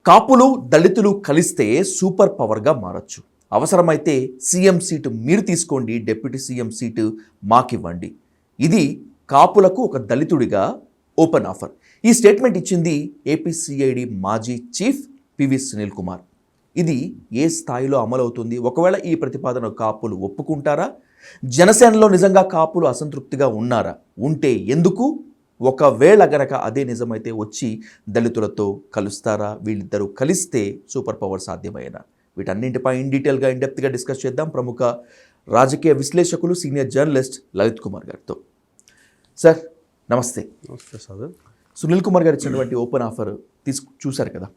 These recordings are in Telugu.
కాపులు దళితులు కలిస్తే సూపర్ పవర్గా మారచ్చు. అవసరమైతే సీఎం సీటు మీరు తీసుకోండి, డిప్యూటీ సీఎం సీటు మాకివ్వండి. ఇది కాపులకు ఒక దళితుడిగా ఓపెన్ ఆఫర్. ఈ స్టేట్మెంట్ ఇచ్చింది ఏపీసీఐడి మాజీ చీఫ్ పివి సునీల్ కుమార్. ఇది ఏ స్థాయిలో అమలవుతుంది? ఒకవేళ ఈ ప్రతిపాదన కాపులు ఒప్పుకుంటారా? జనసేనలో నిజంగా కాపులు అసంతృప్తిగా ఉన్నారా? ఉంటే ఎందుకు? ఒకవేళ గనక అదే నిజమైతే వచ్చి దళితులతో కలుస్తారా? వీళ్ళిద్దరూ కలిస్తే సూపర్ పవర్ సాధ్యమయ్యేనా? వీటన్నింటిపై డీటెయిల్గా ఇన్డెప్త్గా డిస్కస్ చేద్దాం ప్రముఖ రాజకీయ విశ్లేషకులు సీనియర్ జర్నలిస్ట్ లలిత్ కుమార్ గారితో. సార్ నమస్తే. నమస్తే సార్. సునీల్ కుమార్ గారు ఇచ్చినటువంటి ఓపెన్ ఆఫర్ చూశారు కదా.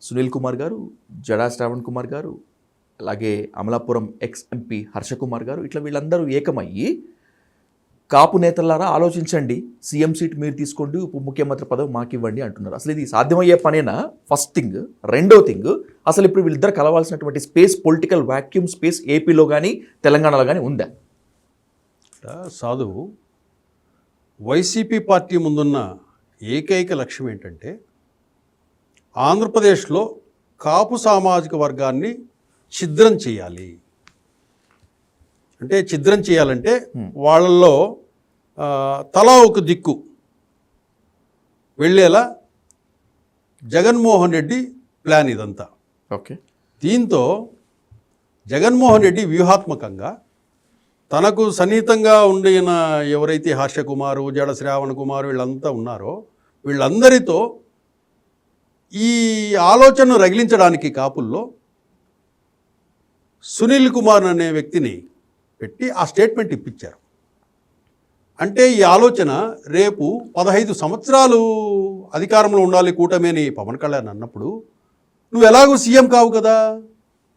సునీల్ కుమార్ గారు, జడా శ్రావణ్ కుమార్ గారు, అలాగే అమలాపురం ఎక్స్ ఎంపీ హర్ష కుమార్ గారు, ఇట్లా వీళ్ళందరూ ఏకమయ్యి కాపు నేతలారా ఆలోచించండి, సీఎం సీట్ మీరు తీసుకోండి, ఉప ముఖ్యమంత్రి పదవి మాకు ఇవ్వండి అంటున్నారు. అసలు ఇది సాధ్యమయ్యే పనేనా? First thing. రెండో థింగ్, అసలు ఇప్పుడు వీళ్ళిద్దరు కలవాల్సినటువంటి స్పేస్, పొలిటికల్ వాక్యూమ్ స్పేస్ ఏపీలో కానీ తెలంగాణలో కానీ ఉందా? సాధు, వైసీపీ పార్టీ ముందున్న ఏకైక లక్ష్యం ఏంటంటే ఆంధ్రప్రదేశ్లో కాపు సామాజిక వర్గాన్ని ఛిద్రం చేయాలి. అంటే ఛిద్రం చేయాలంటే వాళ్ళల్లో తలా ఒక దిక్కు వెళ్ళేలా జగన్మోహన్ రెడ్డి ప్లాన్ ఇదంతా. ఓకే. దీంతో జగన్మోహన్ రెడ్డి వ్యూహాత్మకంగా తనకు సన్నిహితంగా ఉండిన ఎవరైతే హర్ష కుమారు, జడ శ్రావణ్ కుమారు వీళ్ళంతా ఉన్నారో వీళ్ళందరితో ఈ ఆలోచనను రగిలించడానికి కాపుల్లో సునీల్ కుమార్ అనే వ్యక్తిని పెట్టి ఆ స్టేట్మెంట్ ఇప్పించారు. అంటే ఈ ఆలోచన రేపు 15 సంవత్సరాలు అధికారంలో ఉండాలి కూటమి అని పవన్ కళ్యాణ్ అన్నప్పుడు, నువ్వు ఎలాగూ సీఎం కావు కదా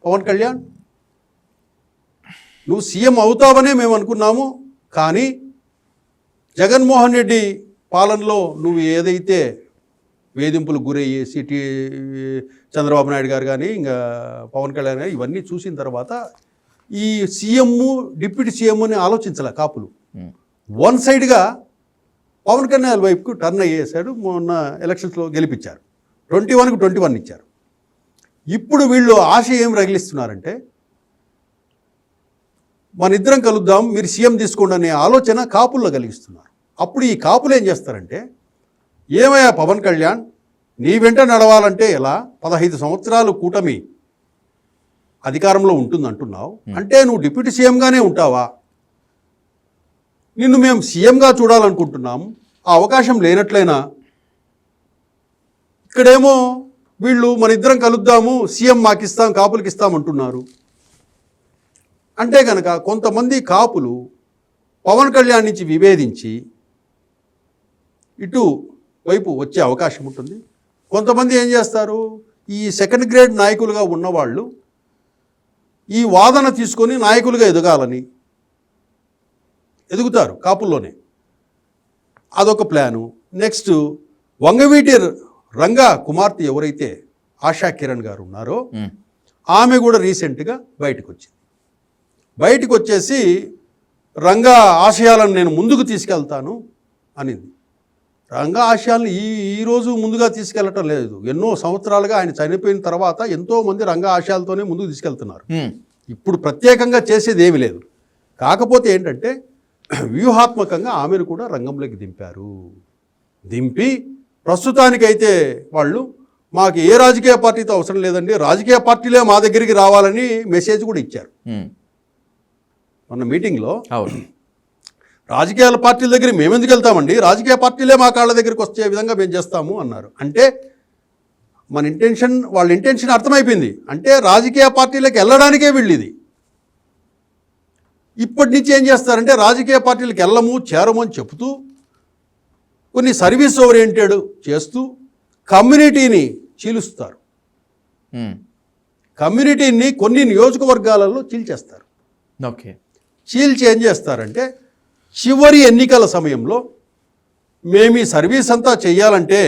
పవన్ కళ్యాణ్, నువ్వు సీఎం అవుతావనే మేము అనుకున్నాము. కానీ జగన్మోహన్ రెడ్డి పాలనలో నువ్వు ఏదైతే వేధింపులు గురయ్యి చంద్రబాబు నాయుడు గారు కానీ ఇంకా పవన్ కళ్యాణ్ గారు ఇవన్నీ చూసిన తర్వాత ఈ సీఎం డిప్యూటీ సీఎం అని ఆలోచించాల కాపులు. వన్ సైడ్గా పవన్ కళ్యాణ్ వైపుకు టర్న్ అయ్యేసాడు. మొన్న ఎలక్షన్స్లో గెలిపించారు, 21కు 21 ఇచ్చారు. ఇప్పుడు వీళ్ళు ఆశ ఏం రగిలిస్తున్నారంటే మన ఇద్దరం కలుద్దాం, మీరు సీఎం తీసుకోండి అనే ఆలోచన కాపుల్లో కలిగిస్తున్నారు. అప్పుడు ఈ కాపులు ఏం చేస్తారంటే, ఏమయ్యా పవన్ కళ్యాణ్, నీ వెంట నడవాలంటే ఎలా? 15 సంవత్సరాలు కూటమి అధికారంలో ఉంటుందంటున్నావు, అంటే నువ్వు డిప్యూటీ సీఎంగానే ఉంటావా? నిన్ను మేము సీఎంగా చూడాలనుకుంటున్నాము, ఆ అవకాశం లేనట్లయినా ఇక్కడేమో వీళ్ళు మన ఇద్దరం కలుద్దాము, సీఎం మాకిస్తాం, కాపులకి ఇస్తామంటున్నారు. అంటే కనుక కొంతమంది కాపులు పవన్ కళ్యాణ్ నుంచి విభేదించి ఇటు వైపు వచ్చే అవకాశం ఉంటుంది. కొంతమంది ఏం చేస్తారు, ఈ సెకండ్ గ్రేడ్ నాయకులుగా ఉన్నవాళ్ళు ఈ వాదన తీసుకొని నాయకులుగా ఎదగాలని ఎదుగుతారు కాపుల్లోనే. అదొక ప్లాను. నెక్స్ట్, వంగవీటి రంగా కుమార్తె ఎవరైతే ఆశా కిరణ్ గారు ఉన్నారో ఆమె కూడా రీసెంట్గా బయటకు వచ్చేసి రంగా ఆశయాలను నేను ముందుకు తీసుకెళ్తాను అనింది. రంగా ఆశయాలను ఈరోజు ముందుగా తీసుకెళ్లటం లేదు. ఎన్నో సంవత్సరాలుగా ఆయన చనిపోయిన తర్వాత ఎంతోమంది రంగా ఆశయాలతోనే ముందుకు తీసుకెళ్తున్నారు. ఇప్పుడు ప్రత్యేకంగా చేసేది ఏమీ లేదు. కాకపోతే ఏంటంటే వ్యూహాత్మకంగా ఆమెను కూడా రంగంలోకి దింపి ప్రస్తుతానికైతే వాళ్ళు మాకు ఏ రాజకీయ పార్టీతో అవసరం లేదండి, రాజకీయ పార్టీలే మా దగ్గరికి రావాలని మెసేజ్ కూడా ఇచ్చారు. మన మీటింగ్లో రాజకీయాల పార్టీల దగ్గర మేమెందుకు వెళ్తామండి, రాజకీయ పార్టీలే మా కాళ్ళ దగ్గరికి వచ్చే విధంగా మేము చేస్తాము అన్నారు. అంటే వాళ్ళ ఇంటెన్షన్ అర్థమైపోయింది. అంటే రాజకీయ పార్టీలకు వెళ్ళడానికే వీళ్ళిది. ఇప్పటి నుంచి ఏం చేస్తారంటే రాజకీయ పార్టీలకు చేరము అని చెబుతూ కొన్ని సర్వీస్ ఓరియంటెడ్ చేస్తూ కమ్యూనిటీని చీలుస్తారు. కమ్యూనిటీని కొన్ని నియోజకవర్గాలలో చీల్చేస్తారు. ఓకే. చీల్చి ఏం చేస్తారంటే చివరి ఎన్నికల సమయంలో మేము ఈ సర్వీస్ అంతా చేయాలంటే,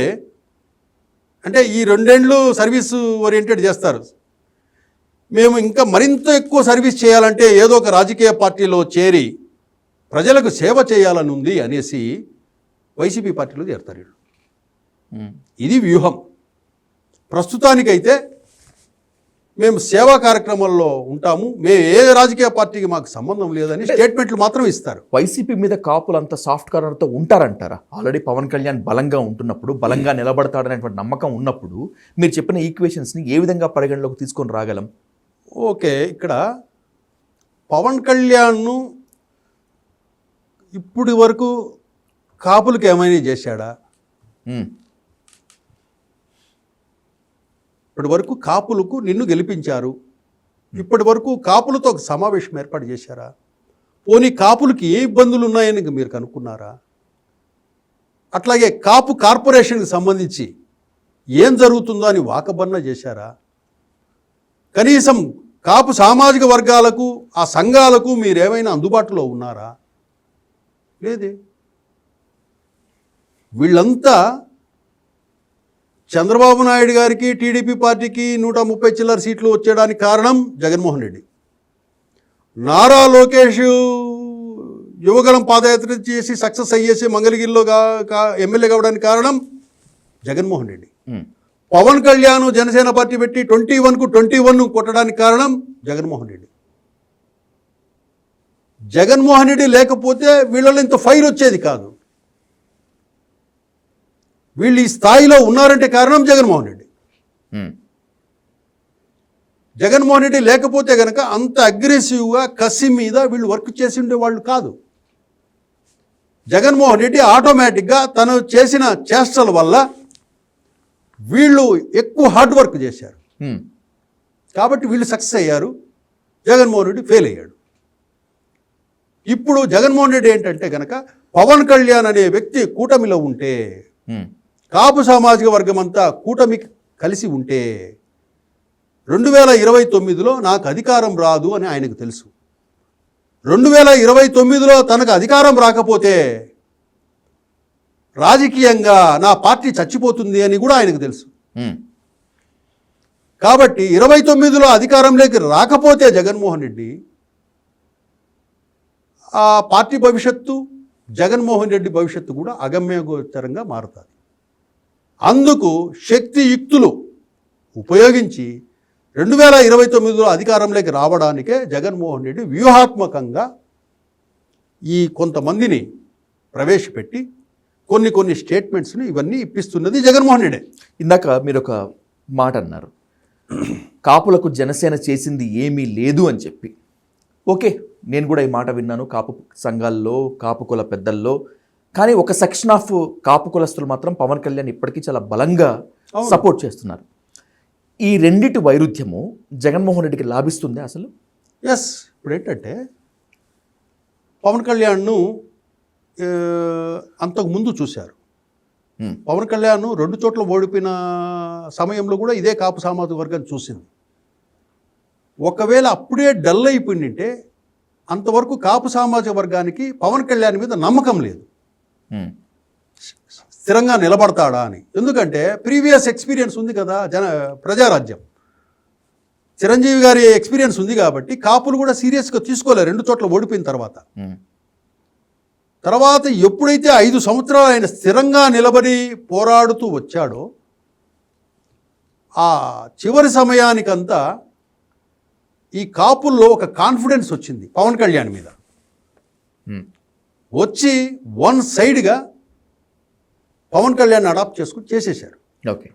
అంటే ఈ 2 ఏళ్ళు సర్వీస్ ఓరియంటెడ్ చేస్తారు, మేము ఇంకా మరింత ఎక్కువ సర్వీస్ చేయాలంటే ఏదో ఒక రాజకీయ పార్టీలో చేరి ప్రజలకు సేవ చేయాలని ఉంది అనేసి వైసీపీ పార్టీలో చేరుతారు వీళ్ళు. ఇది వ్యూహం. ప్రస్తుతానికైతే మేము సేవా కార్యక్రమాల్లో ఉంటాము, మేము ఏ రాజకీయ పార్టీకి మాకు సంబంధం లేదని స్టేట్మెంట్లు మాత్రం ఇస్తారు. వైసీపీ మీద కాపులు అంత సాఫ్ట్ కార్నర్తో ఉంటారంటారా? ఆల్రెడీ పవన్ కళ్యాణ్ బలంగా ఉంటున్నప్పుడు, బలంగా నిలబడతాడనేటువంటి నమ్మకం ఉన్నప్పుడు మీరు చెప్పిన ఈక్వేషన్స్ని ఏ విధంగా పరిగణలోకి తీసుకొని రాగలం? ఓకే, ఇక్కడ పవన్ కళ్యాణ్ను ఇప్పటి వరకు కాపులకు ఏమైనా చేశాడా? ఇప్పటి వరకు కాపులకు నిన్ను గెలిపించారు, ఇప్పటి వరకు కాపులతో ఒక సమావేశం ఏర్పాటు చేశారా? పోనీ కాపులకి ఏ ఇబ్బందులు ఉన్నాయని మీరు కనుక్కున్నారా? అట్లాగే కాపు కార్పొరేషన్కి సంబంధించి ఏం జరుగుతుందో అని వాకబన్న చేశారా? కనీసం కాపు సామాజిక వర్గాలకు ఆ సంఘాలకు మీరేమైనా అందుబాటులో ఉన్నారా? లేదే. వీళ్ళంతా చంద్రబాబు నాయుడు గారికి టీడీపీ పార్టీకి 130 చిల్లర సీట్లు వచ్చేయడానికి కారణం జగన్మోహన్ రెడ్డి. నారా లోకేష్ యువగలం పాదయాత్ర చేసి సక్సెస్ అయ్యేసి మంగళగిరిలో ఎమ్మెల్యే కావడానికి కారణం జగన్మోహన్ రెడ్డి. పవన్ కళ్యాణ్ జనసేన పార్టీ పెట్టి 21కు 21 కొట్టడానికి కారణం జగన్మోహన్ రెడ్డి. జగన్మోహన్ రెడ్డి లేకపోతే వీళ్ళలో ఇంత ఫైర్ వచ్చేది కాదు. వీళ్ళు ఈ స్థాయిలో ఉన్నారంటే కారణం జగన్మోహన్ రెడ్డి. జగన్మోహన్ రెడ్డి లేకపోతే కనుక అంత అగ్రెసివ్గా కసి మీద వీళ్ళు వర్క్ చేసి ఉండేవాళ్ళు కాదు. జగన్మోహన్ రెడ్డి ఆటోమేటిక్గా తను చేసిన చేష్టల వల్ల వీళ్ళు ఎక్కువ హార్డ్ వర్క్ చేశారు కాబట్టి వీళ్ళు సక్సెస్ అయ్యారు, జగన్మోహన్ రెడ్డి ఫెయిల్ అయ్యాడు. ఇప్పుడు జగన్మోహన్ రెడ్డి ఏంటంటే కనుక పవన్ కళ్యాణ్ అనే వ్యక్తి కూటమిలో ఉంటే, కాపు సామాజిక వర్గం అంతా కూటమికి కలిసి ఉంటే 2029లో నాకు అధికారం రాదు అని ఆయనకు తెలుసు. 2029లో తనకు అధికారం రాకపోతే రాజకీయంగా నా పార్టీ చచ్చిపోతుంది అని కూడా ఆయనకు తెలుసు. కాబట్టి 29లో అధికారంలోకి రాకపోతే జగన్మోహన్ రెడ్డి ఆ పార్టీ భవిష్యత్తు, జగన్మోహన్ రెడ్డి భవిష్యత్తు కూడా అగమ్యగోచరంగా మారుతుంది. అందుకు శక్తియుక్తులు ఉపయోగించి 2029లో అధికారంలోకి రావడానికే జగన్మోహన్ రెడ్డి వ్యూహాత్మకంగా ఈ కొంతమందిని ప్రవేశపెట్టి కొన్ని స్టేట్మెంట్స్ని ఇవన్నీ ఇప్పిస్తున్నది జగన్మోహన్ రెడ్డి. ఇందాక మీరు ఒక మాట అన్నారు, కాపులకు జనసేన చేసింది ఏమీ లేదు అని చెప్పి. ఓకే, నేను కూడా ఈ మాట విన్నాను కాపు సంఘాల్లో, కాపు కుల పెద్దల్లో. కానీ ఒక సెక్షన్ ఆఫ్ కాపు కులస్తులు మాత్రం పవన్ కళ్యాణ్ ఇప్పటికీ చాలా బలంగా సపోర్ట్ చేస్తున్నారు. ఈ రెండిటి వైరుధ్యము జగన్మోహన్ రెడ్డికి లాభిస్తుంది అసలు? ఎస్. ఇప్పుడు ఏంటంటే పవన్ కళ్యాణ్ను అంతకుముందు చూశారు. పవన్ కళ్యాణ్ 2 చోట్ల ఓడిపోయిన సమయంలో కూడా ఇదే కాపు సామాజిక వర్గం చూసింది. ఒకవేళ అప్పుడే డల్ అయిపోయిందంటే అంతవరకు కాపు సామాజిక వర్గానికి పవన్ కళ్యాణ్ మీద నమ్మకం లేదు, స్థిరంగా నిలబడతాడా అని. ఎందుకంటే ప్రీవియస్ ఎక్స్పీరియన్స్ ఉంది కదా, ప్రజారాజ్యం చిరంజీవి గారి ఎక్స్పీరియన్స్ ఉంది కాబట్టి కాపులు కూడా సీరియస్గా తీసుకోలేరు 2 చోట్ల ఓడిపోయిన తర్వాత ఎప్పుడైతే 5 సంవత్సరాలు ఆయన స్థిరంగా నిలబడి పోరాడుతూ వచ్చాడో ఆ చివరి సమయానికంతా ఈ కాపుల్లో ఒక కాన్ఫిడెన్స్ వచ్చింది పవన్ కళ్యాణ్ మీద. వచ్చి వన్ సైడ్గా పవన్ కళ్యాణ్ అడాప్ట్ చేసుకుని చేసేశారు. ఓకే,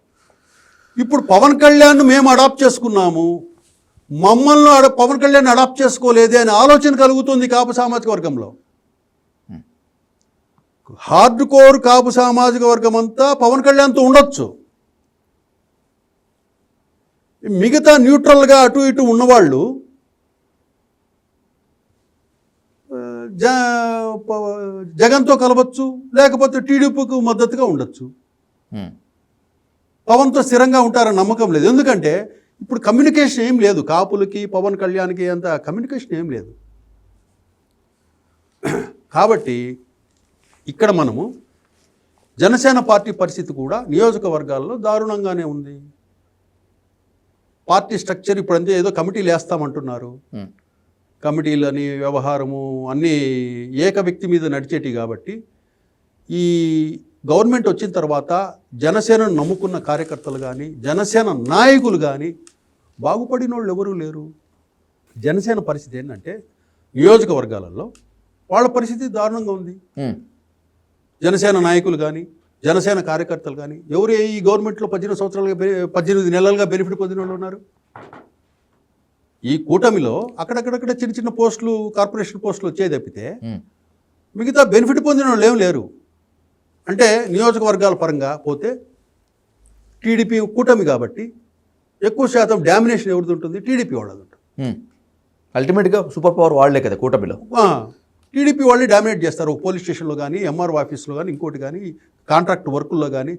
ఇప్పుడు పవన్ కళ్యాణ్ మేము అడాప్ట్ చేసుకున్నాము, మమ్మల్ని పవన్ కళ్యాణ్ అడాప్ట్ చేసుకోలేదే అనే ఆలోచన కలుగుతుంది కాపు సామాజిక వర్గంలో. హార్డ్ కోర్ కాపు సామాజిక వర్గం అంతా పవన్ కళ్యాణ్తో ఉండొచ్చు, మిగతా న్యూట్రల్గా అటు ఇటు ఉన్నవాళ్ళు జగన్తో కలవచ్చు, లేకపోతే టీడీపీకి మద్దతుగా ఉండొచ్చు. పవన్తో స్థిరంగా ఉంటారని నమ్మకం లేదు. ఎందుకంటే ఇప్పుడు కమ్యూనికేషన్ ఏం లేదు, కాపులకి పవన్ కళ్యాణ్కి అంత కమ్యూనికేషన్ ఏం లేదు. కాబట్టి ఇక్కడ మనము జనసేన పార్టీ పరిస్థితి కూడా నియోజకవర్గాల్లో దారుణంగానే ఉంది. పార్టీ స్ట్రక్చర్ ఇప్పుడంతే ఏదో కమిటీలు వేస్తామంటున్నారు, కమిటీలని వ్యవహారము అన్నీ ఏక వ్యక్తి మీద నడిచేటి కాబట్టి ఈ గవర్నమెంట్ వచ్చిన తర్వాత జనసేనను నమ్ముకున్న కార్యకర్తలు కానీ జనసేన నాయకులు కానీ బాగుపడిన వాళ్ళు ఎవరూ లేరు. జనసేన పరిస్థితి ఏంటంటే నియోజకవర్గాలలో వాళ్ళ పరిస్థితి దారుణంగా ఉంది. జనసేన నాయకులు కానీ జనసేన కార్యకర్తలు కానీ ఎవరు ఈ గవర్నమెంట్లో 18 నెలలుగా బెనిఫిట్ పొందిన వాళ్ళు ఉన్నారు? ఈ కూటమిలో అక్కడక్కడక్కడ చిన్న చిన్న పోస్టులు, కార్పొరేషన్ పోస్టులు వచ్చే తప్పితే మిగతా బెనిఫిట్ పొందిన వాళ్ళు ఏం లేరు. అంటే నియోజకవర్గాల పరంగా పోతే టీడీపీ కూటమి కాబట్టి ఎక్కువ శాతం డామినేషన్ ఎవరిది ఉంటుంది? టీడీపీ వాళ్ళది ఉంటుంది. అల్టిమేట్గా సూపర్ పవర్ వాళ్లే కదా కూటమిలో. టీడీపీ వాళ్ళే డామినేట్ చేస్తారు. ఒక పోలీస్ స్టేషన్లో కానీ, ఎంఆర్ఓ ఆఫీస్లో కానీ, ఇంకోటి కానీ, కాంట్రాక్ట్ వర్కుల్లో కానీ,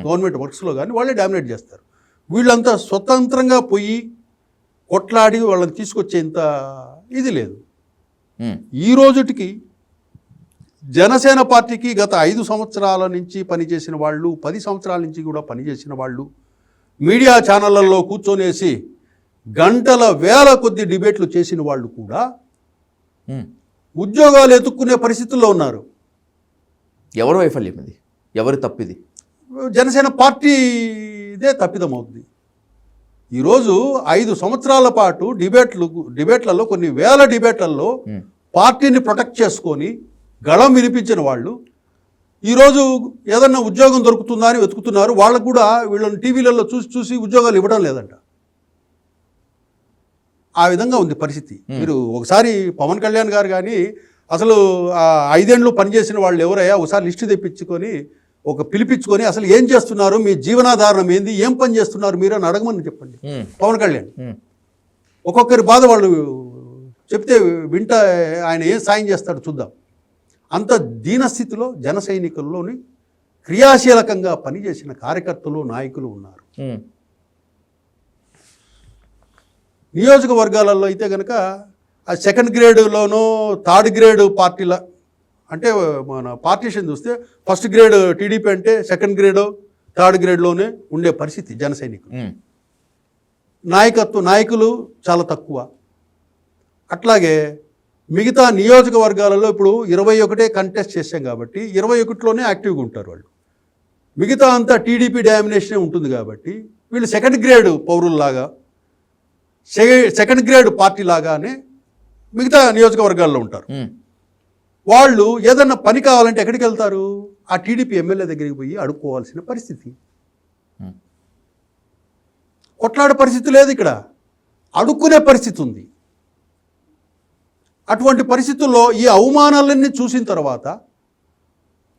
గవర్నమెంట్ వర్క్స్లో కానీ వాళ్ళే డామినేట్ చేస్తారు. వీళ్ళంతా స్వతంత్రంగా పోయి కొట్లాడి వాళ్ళని తీసుకొచ్చేంత ఇది లేదు. ఈ రోజుటికి జనసేన పార్టీకి గత 5 సంవత్సరాల నుంచి పనిచేసిన వాళ్ళు, 10 సంవత్సరాల నుంచి కూడా పనిచేసిన వాళ్ళు, మీడియా ఛానళ్లలో కూర్చొనేసి గంటల వేల కొద్ది డిబేట్లు చేసిన వాళ్ళు కూడా ఉద్యోగాలు ఎత్తుక్కునే పరిస్థితుల్లో ఉన్నారు. ఎవరి వైఫల్యం ఇది? ఎవరి తప్పిది? జనసేన పార్టీదే తప్పిదం అవుతుంది. ఈరోజు 5 సంవత్సరాల పాటు డిబేట్లలో కొన్ని వేల డిబేట్లలో పార్టీని ప్రొటెక్ట్ చేసుకొని గళం వినిపించిన వాళ్ళు ఈరోజు ఏదన్నా ఉద్యోగం దొరుకుతుందా అని వెతుకుతున్నారు. వాళ్ళకు కూడా వీళ్ళని టీవీలలో చూసి ఉద్యోగాలు ఇవ్వడం లేదంట. ఆ విధంగా ఉంది పరిస్థితి. మీరు ఒకసారి పవన్ కళ్యాణ్ గారు కానీ అసలు 5 ఏళ్ళు పనిచేసిన వాళ్ళు ఎవరయ్యా ఒకసారి లిస్టు తెప్పించుకొని పిలిపించుకొని అసలు ఏం చేస్తున్నారు, మీ జీవనాధారణం ఏంది, ఏం పని చేస్తున్నారు మీరు అని అడగమని చెప్పండి పవన్ కళ్యాణ్. ఒక్కొక్కరి బాధ వాళ్ళు చెప్తే వింట ఆయన ఏం సాయం చేస్తాడో చూద్దాం. అంత దీనస్థితిలో జన సైనికుల్లోని క్రియాశీలకంగా పనిచేసిన కార్యకర్తలు, నాయకులు ఉన్నారు. నియోజకవర్గాలలో అయితే కనుక ఆ 2nd గ్రేడ్లోనో 3rd గ్రేడ్ పార్టీల అంటే మన పార్టీషన్ చూస్తే 1st గ్రేడ్ టీడీపీ అంటే 2nd గ్రేడ్ 3rd గ్రేడ్లోనే ఉండే పరిస్థితి జన సైనికులు. నాయకులు చాలా తక్కువ. అట్లాగే మిగతా నియోజకవర్గాలలో ఇప్పుడు 21 కంటెస్ట్ చేశాం కాబట్టి 21లోనే యాక్టివ్గా ఉంటారు వాళ్ళు. మిగతా అంతా టీడీపీ డామినేషనే ఉంటుంది కాబట్టి వీళ్ళు 2nd grade పౌరుల్లాగా 2nd grade party లాగానే మిగతా నియోజకవర్గాల్లో ఉంటారు. వాళ్ళు ఏదన్నా పని కావాలంటే ఎక్కడికి వెళ్తారు? ఆ టీడీపీ ఎమ్మెల్యే దగ్గరికి పోయి అడుక్కోవాల్సిన పరిస్థితి. కొట్లాడే పరిస్థితి లేదు, ఇక్కడ అడుక్కునే పరిస్థితి ఉంది. అటువంటి పరిస్థితుల్లో ఈ అవమానాలన్నీ చూసిన తర్వాత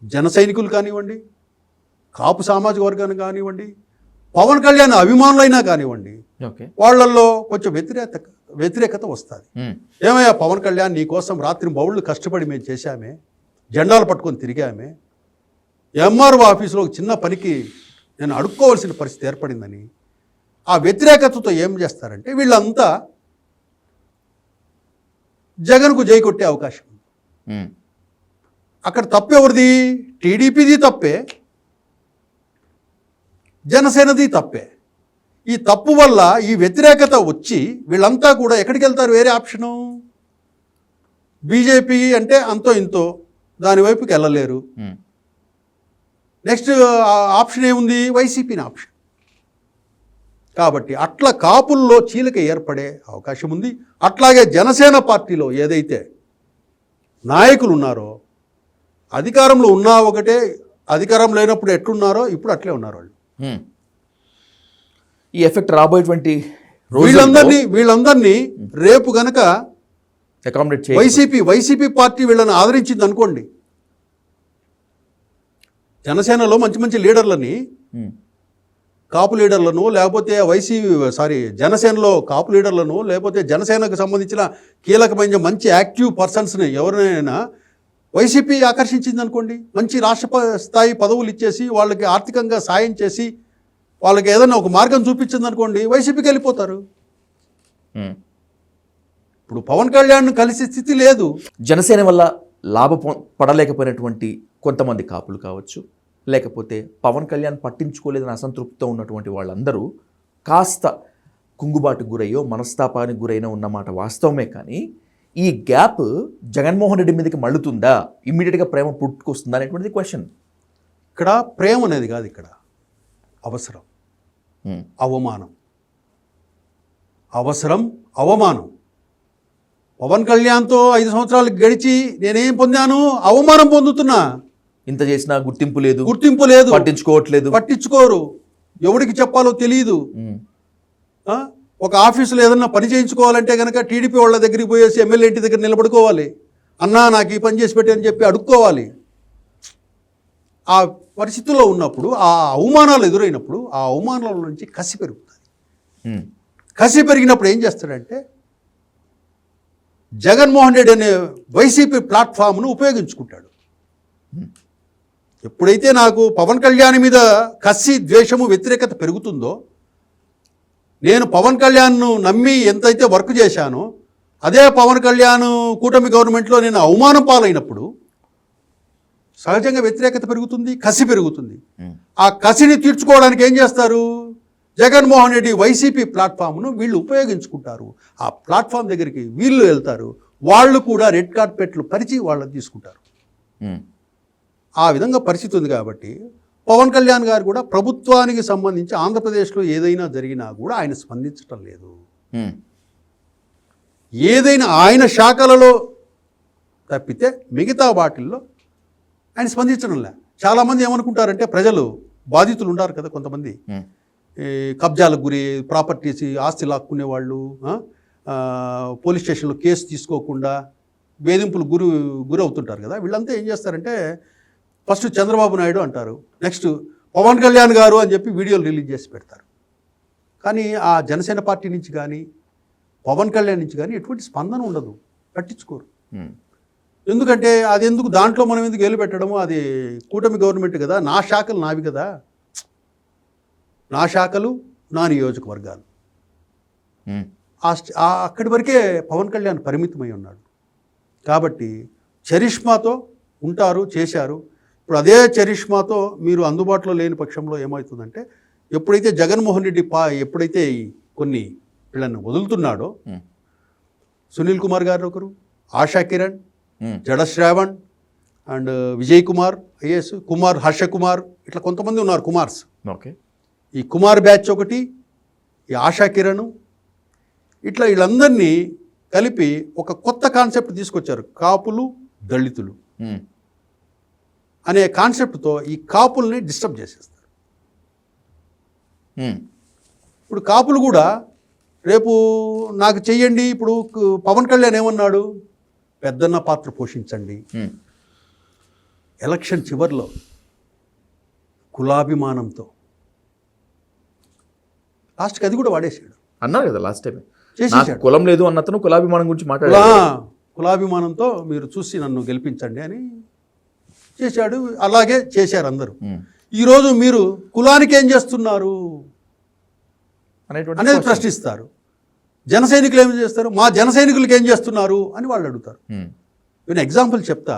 జన సైనికులు కానివ్వండి, కాపు సామాజిక వర్గాన్ని కానివ్వండి, పవన్ కళ్యాణ్ అభిమానులైనా కానివ్వండి, వాళ్ళల్లో కొంచెం వ్యతిరేకత వస్తుంది. ఏమయ్యా పవన్ కళ్యాణ్, నీకోసం రాత్రి బౌళ్ళు కష్టపడి మేము చేశామే, జెండాలు పట్టుకొని తిరిగామే, ఎంఆర్ఓ ఆఫీసులో ఒక చిన్న పనికి నేను అడుక్కోవాల్సిన పరిస్థితి ఏర్పడిందని ఆ వ్యతిరేకతతో ఏం చేస్తారంటే వీళ్ళంతా జగన్కు జై కొట్టే అవకాశం ఉంది. అక్కడ తప్పు ఎవరిది? టీడీపీది తప్పే, జనసేనది తప్పే. ఈ తప్పు వల్ల ఈ వ్యతిరేకత వచ్చి వీళ్ళంతా కూడా ఎక్కడికి వెళ్తారు? వేరే ఆప్షను బీజేపీ అంటే అంతో ఇంతో దానివైపుకి వెళ్ళలేరు. నెక్స్ట్ ఆప్షన్ ఏముంది? వైసీపీని ఆప్షన్. కాబట్టి అట్లా కాపుల్లో చీలిక ఏర్పడే అవకాశం ఉంది. అట్లాగే జనసేన పార్టీలో ఏదైతే నాయకులు ఉన్నారో, అధికారంలో ఉన్నా ఒకటే, అధికారం లేనప్పుడు ఎట్లున్నారో ఇప్పుడు అట్లే ఉన్నారు వాళ్ళు. ఈ ఎఫెక్ట్ రాబోయేటువంటి వీళ్ళందరినీ రేపు గనక అకామిడేట్ వైసీపీ పార్టీ వీళ్ళని ఆదరించింది అనుకోండి, జనసేనలో మంచి మంచి లీడర్లని, కాపు లీడర్లను, లేకపోతే జనసేనలో కాపు లీడర్లను, లేకపోతే జనసేనకు సంబంధించిన కీలకమైన మంచి యాక్టివ్ పర్సన్స్ని ఎవరినైనా వైసీపీ ఆకర్షించింది అనుకోండి, మంచి రాష్ట్ర స్థాయి పదవులు ఇచ్చేసి వాళ్ళకి ఆర్థికంగా సాయం చేసి వాళ్ళకి ఏదైనా ఒక మార్గం చూపించింది అనుకోండి, వైసీపీకి వెళ్ళిపోతారు. ఇప్పుడు పవన్ కళ్యాణ్ కలిసే స్థితి లేదు. జనసేన వల్ల పడలేకపోయినటువంటి కొంతమంది కాపులు కావచ్చు, లేకపోతే పవన్ కళ్యాణ్ పట్టించుకోలేదని అసంతృప్తితో ఉన్నటువంటి వాళ్ళందరూ కాస్త కుంగుబాటుకు గురయ్యో మనస్తాపానికి గురైన ఉన్నమాట వాస్తవమే. కానీ ఈ గ్యాప్ జగన్మోహన్ రెడ్డి మీదకి మళ్ళుతుందా, ఇమ్మీడియట్గా ప్రేమ పుట్టుకొస్తుందా అనేటువంటిది క్వశ్చన్. ఇక్కడ ప్రేమ అనేది కాదు, ఇక్కడ అవసరం, ఉమ్, అవమానం. అవసరం, అవమానం. పవన్ కళ్యాణ్తో 5 సంవత్సరాలు గడిచి నేనేం పొందాను? అవమానం పొందుతున్నా. ఇంత చేసినా గుర్తింపు లేదు, గుర్తింపు లేదు, పట్టించుకోవట్లేదు. పట్టించుకోరు, ఎవరికి చెప్పాలో తెలియదు. ఉమ్, ఒక ఆఫీసులో ఏదన్నా పని చేయించుకోవాలంటే కనుక టీడీపీ వాళ్ళ దగ్గరికి పోయేసి ఎమ్మెల్యే ఇంటి దగ్గర నిలబడుకోవాలి. అన్నా నాకు ఈ పని చేసి పెట్టి అని చెప్పి అడుక్కోవాలి. ఆ పరిస్థితుల్లో ఉన్నప్పుడు, ఆ అవమానాలు ఎదురైనప్పుడు, ఆ అవమానాల నుంచి కసి పెరుగుతుంది. ఉమ్, కసి పెరిగినప్పుడు ఏం చేస్తాడంటే జగన్మోహన్ రెడ్డి అనే వైసీపీ ప్లాట్ఫామ్ను ఉపయోగించుకుంటాడు. ఎప్పుడైతే నాకు పవన్ కళ్యాణ్ మీద కసి, ద్వేషము, వ్యతిరేకత పెరుగుతుందో, నేను పవన్ కళ్యాణ్ను నమ్మి ఎంతైతే వర్క్ చేశానో అదే పవన్ కళ్యాణ్ కూటమి గవర్నమెంట్లో నేను అవమానం పాలైనప్పుడు సహజంగా వ్యతిరేకత పెరుగుతుంది, కసి పెరుగుతుంది. ఆ కసిని తీర్చుకోవడానికి ఏం చేస్తారు? జగన్మోహన్ రెడ్డి వైసీపీ ప్లాట్ఫామ్ను వీళ్ళు ఉపయోగించుకుంటారు. ఆ ప్లాట్ఫామ్ దగ్గరికి వీళ్ళు వెళ్తారు, వాళ్ళు కూడా రెడ్ కార్పెట్లు పరిచి వాళ్ళని తీసుకుంటారు. ఉమ్, ఆ విధంగా పరిస్థితి ఉంది. కాబట్టి పవన్ కళ్యాణ్ గారు కూడా ప్రభుత్వానికి సంబంధించి ఆంధ్రప్రదేశ్లో ఏదైనా జరిగినా కూడా ఆయన స్పందించటం లేదు. ఉమ్, ఏదైనా ఆయన శాఖలలో తప్పితే మిగతా వాటిల్లో ఆయన స్పందించడం లే. చాలామంది ఏమనుకుంటారంటే, ప్రజలు బాధితులు ఉంటారు కదా కొంతమంది, ఉమ్, ఈ కబ్జాలకు గురి, ప్రాపర్టీస్ ఆస్తి లాక్కునే వాళ్ళు, పోలీస్ స్టేషన్లో కేసు తీసుకోకుండా వేధింపులు గురవుతుంటారు కదా. వీళ్ళంతా ఏం చేస్తారంటే ఫస్ట్ చంద్రబాబు నాయుడు అంటారు, నెక్స్ట్ పవన్ కళ్యాణ్ గారు అని చెప్పి వీడియోలు రిలీజ్ చేసి పెడతారు. కానీ ఆ జనసేన పార్టీ నుంచి కానీ పవన్ కళ్యాణ్ నుంచి కానీ ఎటువంటి స్పందన ఉండదు, పట్టించుకోరు. ఉమ్, ఎందుకంటే అది ఎందుకు, దాంట్లో మనం ఎందుకు ఏలు పెట్టడము? అది కూటమి గవర్నమెంట్ కదా, నా శాఖలు నావి కదా, నా శాఖలు నా నియోజకవర్గాలు. ఉమ్, అక్కడి వరకే పవన్ కళ్యాణ్ పరిమితమై ఉన్నాడు. కాబట్టి చరిష్మాతో ఉంటారు, చేశారు. ఇప్పుడు అదే చరిష్మాతో మీరు అందుబాటులో లేని పక్షంలో ఏమవుతుందంటే, ఎప్పుడైతే జగన్మోహన్ రెడ్డి ఎప్పుడైతే కొన్ని వీళ్ళని వదులుతున్నాడో, సునీల్ కుమార్ గారు ఒకరు, ఆశా కిరణ్, జడ శ్రావణ్ అండ్ విజయ్ కుమార్ ఐఏఎస్, కుమార్ హర్ష కుమార్, ఇట్లా కొంతమంది ఉన్నారు కుమార్స్. ఓకే, ఈ కుమార్ బ్యాచ్ ఒకటి, ఈ ఆశా కిరణ్, ఇట్లా వీళ్ళందరినీ కలిపి ఒక కొత్త కాన్సెప్ట్ తీసుకొచ్చారు, కాపులు దళితులు ఉమ్, అనే కాన్సెప్ట్తో ఈ కాపుల్ని డిస్టర్బ్ చేసేస్తారు. ఉమ్, ఇప్పుడు కాపులు కూడా రేపు నాకు చెయ్యండి. ఇప్పుడు పవన్ కళ్యాణ్ ఏమన్నాడు? పెద్దన్న పాత్ర పోషించండి. ఉమ్, ఎలక్షన్ చివరిలో కులాభిమానంతో లాస్ట్కి అది కూడా వాడేసాడు, అన్నారు కదా లాస్ట్ టైం, చేసేసాడు. కులం లేదు అన్నతను కులాభిమానం గురించి మాట్లాడారు. కులాభిమానంతో మీరు చూసి నన్ను గెలిపించండి అని చేశాడు. అలాగే చేశారు అందరూ. ఈరోజు మీరు కులానికి ఏం చేస్తున్నారు అనేది ప్రశ్నిస్తారు. జన సైనికులు ఏం చేస్తారు? మా జన సైనికులకి ఏం చేస్తున్నారు అని వాళ్ళు అడుగుతారు. నేను ఎగ్జాంపుల్ చెప్తా.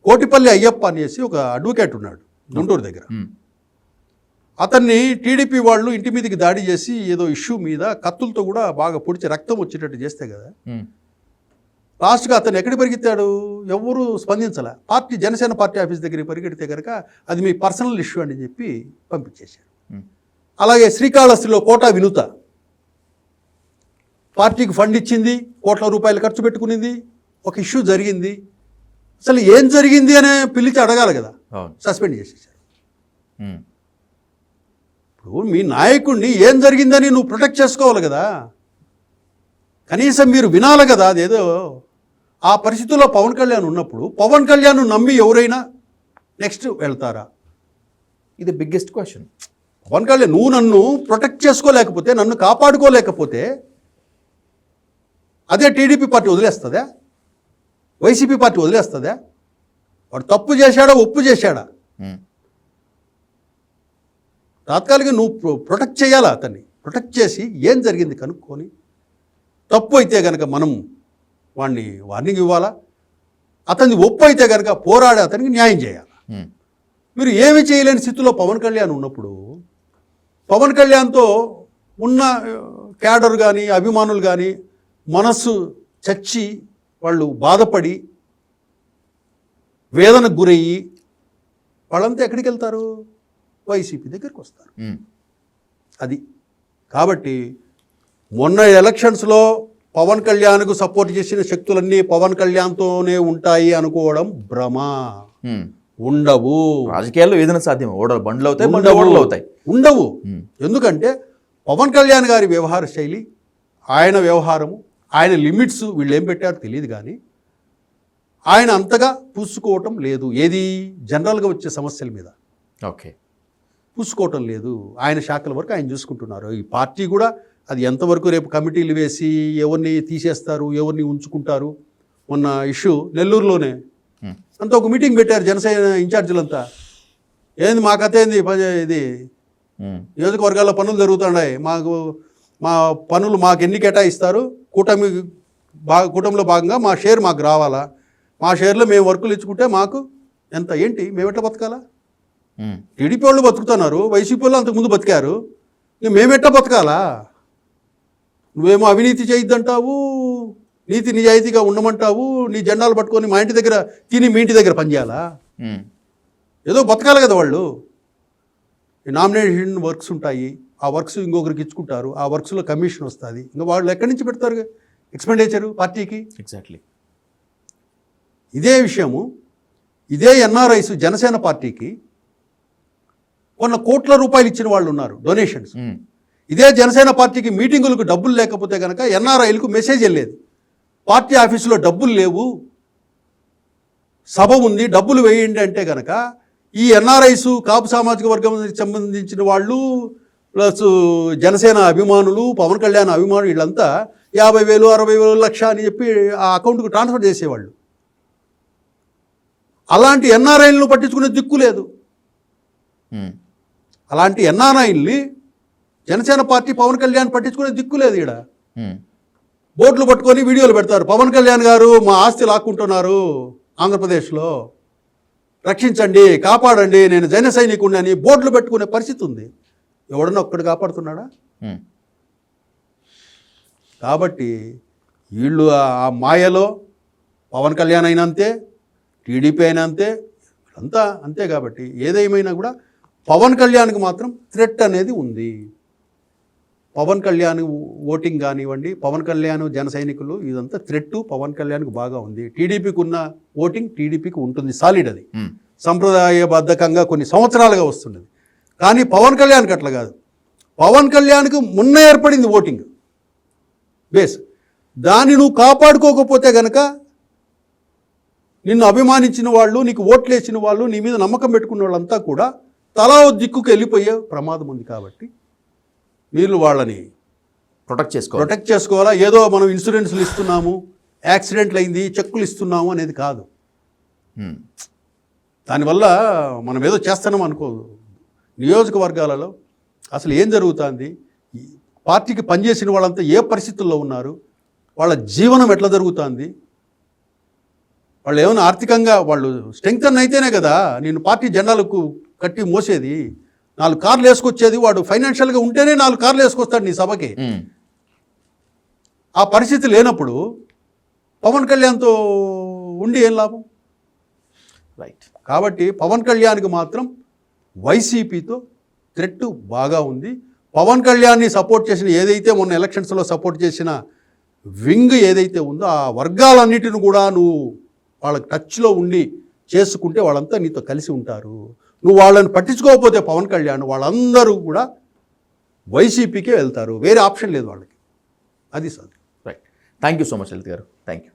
కోటిపల్లి అయ్యప్ప అనేసి ఒక అడ్వకేట్ ఉన్నాడు గుంటూరు దగ్గర. అతన్ని టీడీపీ వాళ్ళు ఇంటి మీదకి దాడి చేసి ఏదో ఇష్యూ మీద కత్తులతో కూడా బాగా పొడిచి రక్తం వచ్చేటట్టు చేస్తే కదా, లాస్ట్గా అతను ఎక్కడికి పరిగెత్తాడు? ఎవరు స్పందించలే. జనసేన పార్టీ ఆఫీస్ దగ్గరికి పరిగెడితే కనుక అది మీ పర్సనల్ ఇష్యూ అని చెప్పి పంపించేశారు. అలాగే శ్రీకాళహస్తిలో కోటా వినుత పార్టీకి ఫండ్ ఇచ్చింది, కోట్ల రూపాయలు ఖర్చు పెట్టుకునింది, ఒక ఇష్యూ జరిగింది. అసలు ఏం జరిగింది అనే పిలిచి అడగాలి కదా, సస్పెండ్ చేసేసారు. ఇప్పుడు మీ నాయకుడిని ఏం జరిగిందని నువ్వు ప్రొటెక్ట్ చేసుకోవాలి కదా, కనీసం మీరు వినాలి కదా. అదేదో ఆ పరిస్థితుల్లో పవన్ కళ్యాణ్ ఉన్నప్పుడు పవన్ కళ్యాణ్ నమ్మి ఎవరైనా నెక్స్ట్ వెళ్తారా? ఇది బిగ్గెస్ట్ క్వశ్చన్. పవన్ కళ్యాణ్ నువ్వు నన్ను ప్రొటెక్ట్ చేసుకోలేకపోతే, నన్ను కాపాడుకోలేకపోతే అదే టీడీపీ పార్టీ వదిలేస్తుందా? వైసీపీ పార్టీ వదిలేస్తుందా? వాడు తప్పు చేశాడా, ఒప్పు చేశాడా? తాత్కాలికంగా నువ్వు ప్రొటెక్ట్ చేయాలా? అతన్ని ప్రొటెక్ట్ చేసి ఏం జరిగింది కనుక్కొని, తప్పు అయితే కనుక మనం వాడిని వార్నింగ్ ఇవ్వాలా, అతన్ని ఒప్పు అయితే కనుక పోరాడి అతనికి న్యాయం చేయాలి. మీరు ఏమి చేయలేని స్థితిలో పవన్ కళ్యాణ్ ఉన్నప్పుడు, పవన్ కళ్యాణ్తో ఉన్న క్యాడర్ కానీ అభిమానులు కానీ మనస్సు చచ్చి వాళ్ళు బాధపడి వేదనకు గురయ్యి వాళ్ళంతా ఎక్కడికి వెళ్తారు? వైసీపీ దగ్గరికి వస్తారు. ఉమ్. అది కాబట్టి మొన్న ఎలక్షన్స్లో పవన్ కళ్యాణ్కు సపోర్ట్ చేసిన శక్తులన్నీ పవన్ కళ్యాణ్తోనే ఉంటాయి అనుకోవడం భ్రమ. ఉమ్. ఉండవు. రాజకీయాల్లో ఏదైనా సాధ్యం. ఓడలు బండ్లు అవుతాయి, బండ్లు ఉండవు. ఓడలు అవుతాయి. ఉండవు. ఎందుకంటే పవన్ కళ్యాణ్ గారి వ్యవహార శైలి, ఆయన వ్యవహారము, ఆయన లిమిట్స్ వీళ్ళు ఏం పెట్టారో తెలియదు. కానీ ఆయన అంతగా పూసుకోవటం లేదు. ఏది జనరల్గా వచ్చే సమస్యల మీద ఓకే, పూసుకోవటం లేదు. ఆయన శాఖల వరకు ఆయన చూసుకుంటున్నారు. ఈ పార్టీ కూడా అది ఎంతవరకు రేపు కమిటీలు వేసి ఎవరిని తీసేస్తారు, ఎవరిని ఉంచుకుంటారు. మొన్న ఇష్యూ నెల్లూరులోనే అంతా ఒక మీటింగ్ పెట్టారు జనసేన ఇన్ఛార్జీలంతా. ఏంది మా కథ ఏంది, ఇది నియోజకవర్గాల్లో పనులు జరుగుతున్నాయి, మా పనులు మాకు ఎన్ని కేటాయిస్తారు, కూటమిలో భాగంగా మా షేర్ మాకు రావాలా, మా షేర్లో మేము వర్కులు ఇచ్చుకుంటే మాకు ఎంత, ఏంటి మేము ఎట్లా బతకాలా? టీడీపీ వాళ్ళు బతుకుతున్నారు, వైసీపీ వాళ్ళు అంతకుముందు బతికారు, మేమెట్లా బతకాలా? నువ్వేమో అవినీతి చేయొద్దంటావు, నీతి నిజాయితీగా ఉండమంటావు, నీ జెండాలు పట్టుకొని మా ఇంటి దగ్గర తిని మీ ఇంటి దగ్గర పనిచేయాలా? ఏదో బతకాలి కదా వాళ్ళు. నామినేషన్ వర్క్స్ ఉంటాయి, ఆ వర్క్స్ ఇంకొకరికి ఇచ్చుకుంటారు, ఆ వర్క్స్లో కమిషన్ వస్తుంది. ఇంకా వాళ్ళు ఎక్కడి నుంచి పెడతారు ఎక్స్పెండిచరు పార్టీకి? ఎగ్జాక్ట్లీ. ఇదే విషయము ఇదే ఎన్ఆర్ఐస్ జనసేన పార్టీకి కొన్ని కోట్ల రూపాయలు ఇచ్చిన వాళ్ళు ఉన్నారు, డొనేషన్స్. ఇదే జనసేన పార్టీకి మీటింగులకు డబ్బులు లేకపోతే కనుక ఎన్ఆర్ఐలకు మెసేజ్ వెళ్ళేది, పార్టీ ఆఫీసులో డబ్బులు లేవు, సభ ఉంది, డబ్బులు వేయండి అంటే కనుక ఈ ఎన్ఆర్ఐస్ కాపు సామాజిక వర్గానికి సంబంధించిన వాళ్ళు ప్లస్ జనసేన అభిమానులు, పవన్ కళ్యాణ్ అభిమానులు వీళ్ళంతా 50,000, 60,000, లక్ష అని చెప్పి ఆ అకౌంట్కు ట్రాన్స్ఫర్ చేసేవాళ్ళు. అలాంటి ఎన్ఆర్ఐలను పట్టించుకునే దిక్కు లేదు. అలాంటి ఎన్ఆర్ఐల్ని జనసేన పార్టీ పవన్ కళ్యాణ్ పట్టించుకునే దిక్కు లేదు. ఇక్కడ బోర్డులు పట్టుకొని వీడియోలు పెడతారు, పవన్ కళ్యాణ్ గారు మా ఆస్తి లాక్కుంటున్నారు ఆంధ్రప్రదేశ్లో, రక్షించండి, కాపాడండి, నేను జన సైనికుడిని అని బోర్డులు పెట్టుకునే పరిస్థితి ఉంది. ఎవడన్నా ఒక్కడు కాపాడుతున్నాడా? కాబట్టి వీళ్ళు ఆ మాయలో పవన్ కళ్యాణ్ అయినా అంతే, టీడీపీ అయినా అంతే, అంతా అంతే. కాబట్టి ఏదేమైనా కూడా పవన్ కళ్యాణ్కి మాత్రం థ్రెట్ అనేది ఉంది. పవన్ కళ్యాణ్ ఓటింగ్ కానివ్వండి, పవన్ కళ్యాణ్ జన సైనికులు, ఇదంతా థ్రెట్ పవన్ కళ్యాణ్కి బాగా ఉంది. టీడీపీకి ఉన్న ఓటింగ్ టీడీపీకి ఉంటుంది, సాలిడ్. అది సంప్రదాయబద్ధకంగా కొన్ని సంవత్సరాలుగా వస్తున్నది. కానీ పవన్ కళ్యాణ్కి అట్లా కాదు. పవన్ కళ్యాణ్కి మొన్న ఏర్పడింది ఓటింగ్ బేస్. దాన్ని నువ్వు కాపాడుకోకపోతే కనుక నిన్ను అభిమానించిన వాళ్ళు, నీకు ఓట్లు వేసిన వాళ్ళు, నీ మీద నమ్మకం పెట్టుకున్న వాళ్ళంతా కూడా తలా దిక్కుకు వెళ్ళిపోయే ప్రమాదం ఉంది. కాబట్టి వీళ్ళు వాళ్ళని ప్రొటెక్ట్ చేసుకోవాలా. ఏదో మనం ఇన్సూరెన్స్లు ఇస్తున్నాము, యాక్సిడెంట్లు అయింది చెక్కులు ఇస్తున్నాము అనేది కాదు. దానివల్ల మనం ఏదో చేస్తున్నాం అనుకోదు. నియోజకవర్గాలలో అసలు ఏం జరుగుతుంది, పార్టీకి పనిచేసిన వాళ్ళంతా ఏ పరిస్థితుల్లో ఉన్నారు, వాళ్ళ జీవనం ఎట్లా జరుగుతుంది, వాళ్ళు ఏమైనా ఆర్థికంగా వాళ్ళు స్ట్రెంగ్తన్ అయితేనే కదా నేను పార్టీ జెండాలకు కట్టి మోసేది. 4 కార్లు వేసుకొచ్చేది వాడు ఫైనాన్షియల్గా ఉంటేనే 4 కార్లు వేసుకొస్తాడు నీ సభకి. ఆ పరిస్థితి లేనప్పుడు పవన్ కళ్యాణ్తో ఉండి ఏం లాభం? రైట్. కాబట్టి పవన్ కళ్యాణ్కి మాత్రం వైసీపీతో థ్రెట్ బాగా ఉంది. పవన్ కళ్యాణ్ని సపోర్ట్ చేసిన, ఏదైతే మొన్న ఎలక్షన్స్లో సపోర్ట్ చేసిన వింగ్ ఏదైతే ఉందో ఆ వర్గాలన్నిటిని కూడా నువ్వు వాళ్ళకి టచ్లో ఉండి చేసుకుంటే వాళ్ళంతా నీతో కలిసి ఉంటారు. నువ్వు వాళ్ళని పట్టించుకోకపోతే పవన్ కళ్యాణ్ వాళ్ళందరూ కూడా వైసీపీకే వెళ్తారు, వేరే ఆప్షన్ లేదు వాళ్ళకి. అది sir. Right. Thank you so much Lalit garu. Thank you.